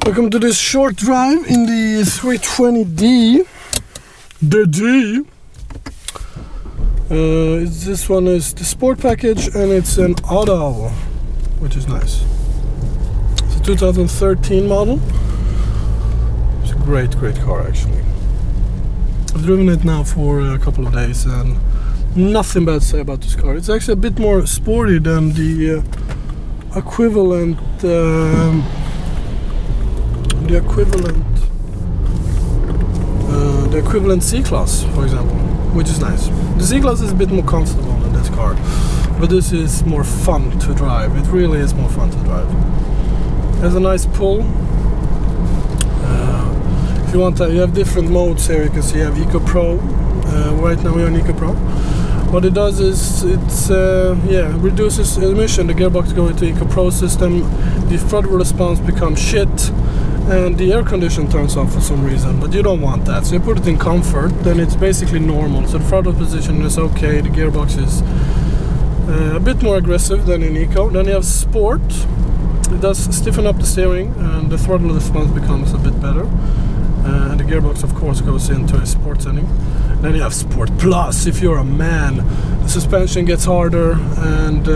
Welcome to this short drive in the 320D. The D. This one is the sport package and it's an auto, which is nice. It's a 2013 model. It's a great car actually. I've driven it now for a couple of days and nothing bad to say about this car. It's actually a bit more sporty than the equivalent C-Class, for example, which is nice. The C-Class is a bit more comfortable than this car, but this is more fun to drive. It really is more fun to drive. It has a nice pull. If you want that, you have different modes here. You can see you have Eco Pro. Right now we're on Eco Pro. What it does is it reduces emission. The gearbox goes into Eco Pro system. The throttle response becomes shit. And the air condition turns off for some reason, but you don't want that, so you put it in comfort, then it's basically normal. So the throttle position is okay, the gearbox is a bit more aggressive than in Eco. Then you have Sport. It does stiffen up the steering and the throttle response becomes a bit better, and the gearbox of course goes into a sport setting. Then you have Sport Plus. If you're a man, the suspension gets harder and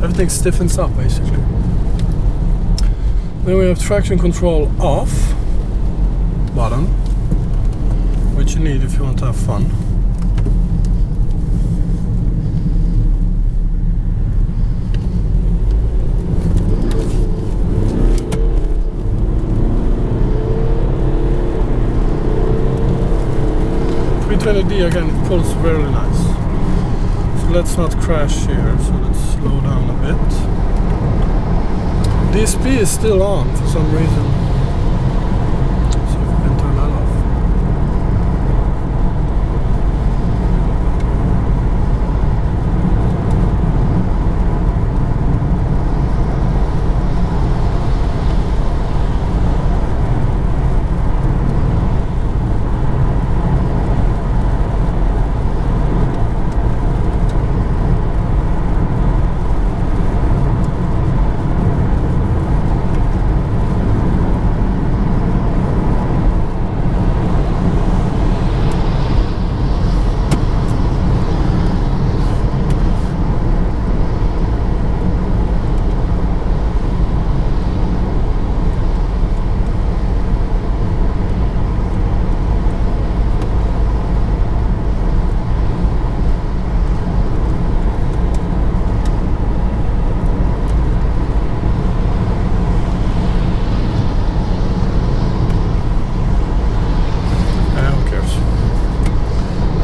everything stiffens up basically. Then we have traction control off button, which you need if you want to have fun. .320D again, it pulls very nice. So let's not crash here, so let's slow down a bit. DSP is still on for some reason. See if we can turn that off.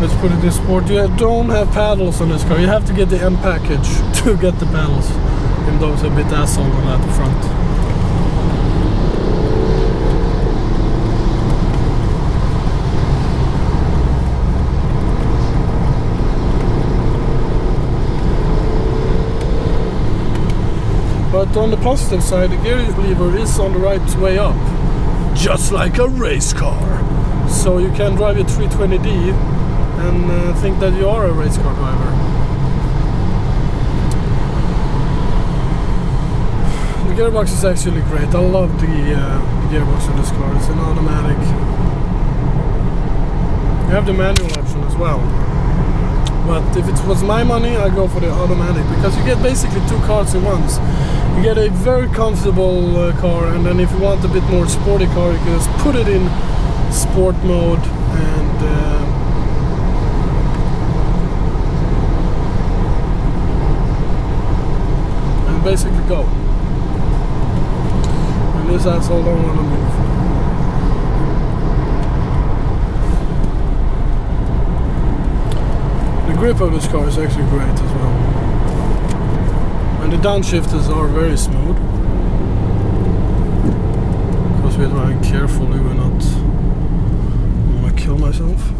Let's put it in sport. You don't have paddles on this car. You have to get the M package to get the paddles. Even though it's a bit asshole on that front. But on the positive side, the gear lever is on the right way up. Just like a race car. So you can drive your 320D and think that you are a race car driver. The gearbox is actually great. I love the gearbox in this car. It's an automatic. You have the manual option as well. But if it was my money, I'd go for the automatic because you get basically two cars in once. You get a very comfortable car, and then if you want a bit more sporty car, you can just put it in sport mode and basically go. And this asshole don't want to move. The grip of this car is actually great as well. And the downshifters are very smooth. Because we're driving carefully, we're not want to kill myself.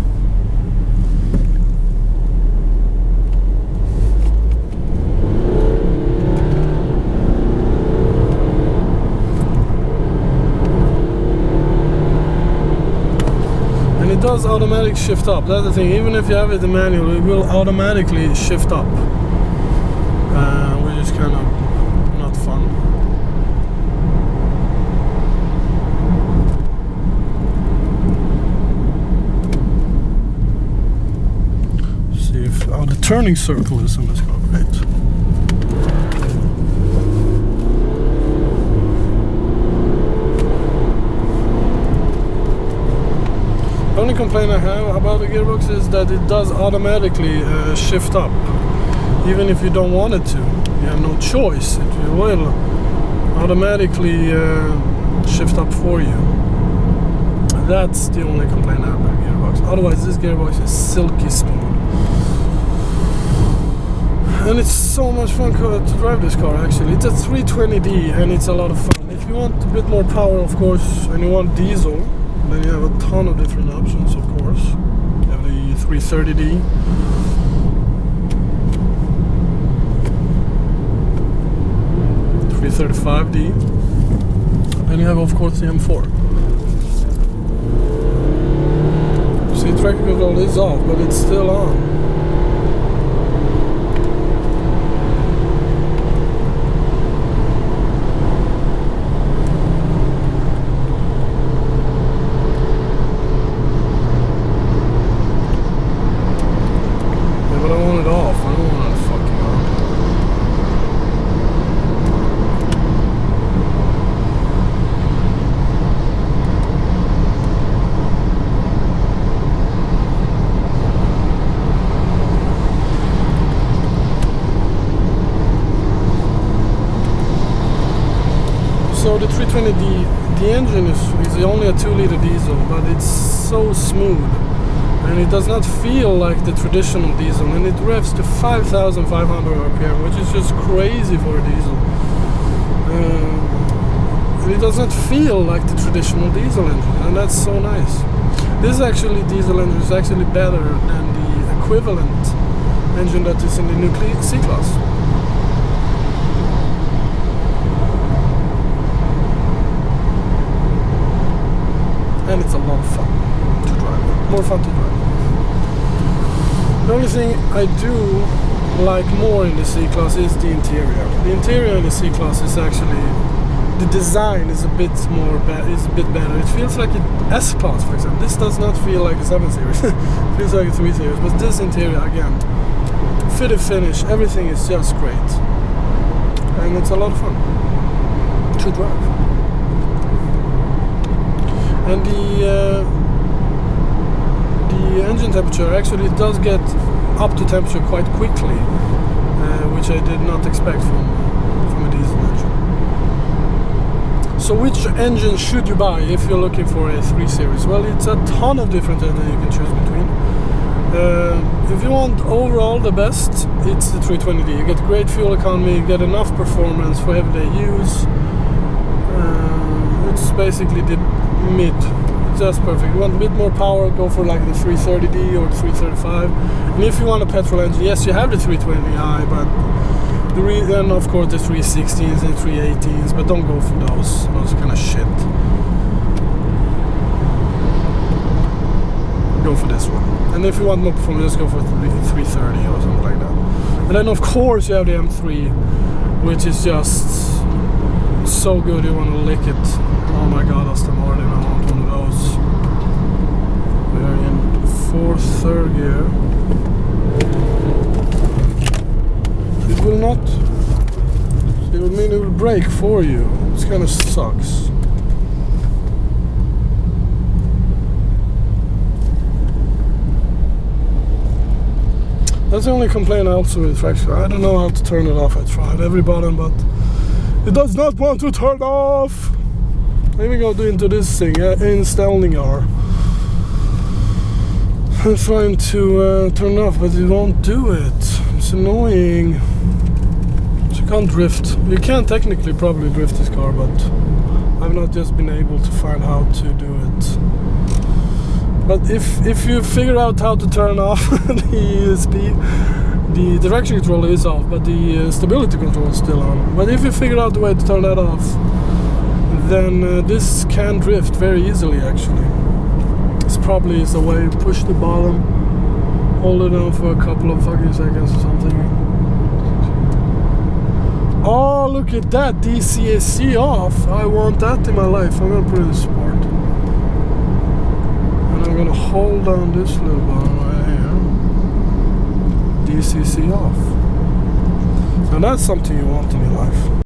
It does automatic shift up. That's the thing. Even if you have it in manual, it will automatically shift up, which is kind of not fun. turning circle is in this car, right? The only complaint I have about the gearbox is that it does automatically shift up, even if you don't want it to. You have no choice. It will automatically shift up for you. That's the only complaint I have about the gearbox. Otherwise, this gearbox is silky smooth. And it's so much fun to drive this car, actually. It's a 320D and it's a lot of fun. If you want a bit more power, of course, and you want diesel, then you have a ton of different options, of course. You have the 330D. The 335D. And you have, of course, the M4. See, traction control is off, but it's still on. So the 320D, the engine is only a 2-liter diesel, but it's so smooth and it does not feel like the traditional diesel, and it revs to 5,500 RPM, which is just crazy for a diesel. And it does not feel like the traditional diesel engine, and that's so nice. This diesel engine is actually better than the equivalent engine that is in the new C-Class. And it's a lot of fun to drive. More fun to drive. The only thing I do like more in the C-Class is the interior. The interior in the C-Class is actually, the design is a bit better. It feels like an S-Class, for example. This does not feel like a 7 Series. It feels like a 3 Series. But this interior, again, fitted finish, everything is just great. And it's a lot of fun to drive. And the engine temperature actually does get up to temperature quite quickly, which I did not expect from a diesel engine. So which engine should you buy if you're looking for a 3 Series? Well, it's a ton of different engines you can choose between. If you want overall the best, it's the 320D. You get great fuel economy, you get enough performance for everyday use. It's basically the mid, just perfect. You want a bit more power, go for like the 330D or the 335. And if you want a petrol engine, yes, you have the 320i, but then of course the 316s and 318s, but don't go for those kind of shit. Go for this one. And if you want more performance, just go for the 330 or something like that. And then of course you have the M3, which is just so good you want to lick it. Oh my god, Aston Martin, I want one of those. We are in 4th, 3rd gear. It will not, it will mean it will brake for you. This kind of sucks. That's the only complaint I also with traction. I don't know how to turn it off. I tried every button, but it does not want to turn off. Let me go into this thing, installing R. I'm trying to turn it off, but it won't do it. It's annoying. So you can't drift. You can technically probably drift this car, but I've not just been able to find how to do it. But if you figure out how to turn off the speed, the direction control is off, but the stability control is still on. But if you figure out the way to turn that off, then this can drift very easily actually. This probably is a way to push the bottom, hold it down for a couple of fucking seconds or something. Oh, look at that, DCAC off. I want that in my life. I'm gonna put it in sport. And I'm gonna hold down this little button right here. ECC off. Now that's something you want in your life.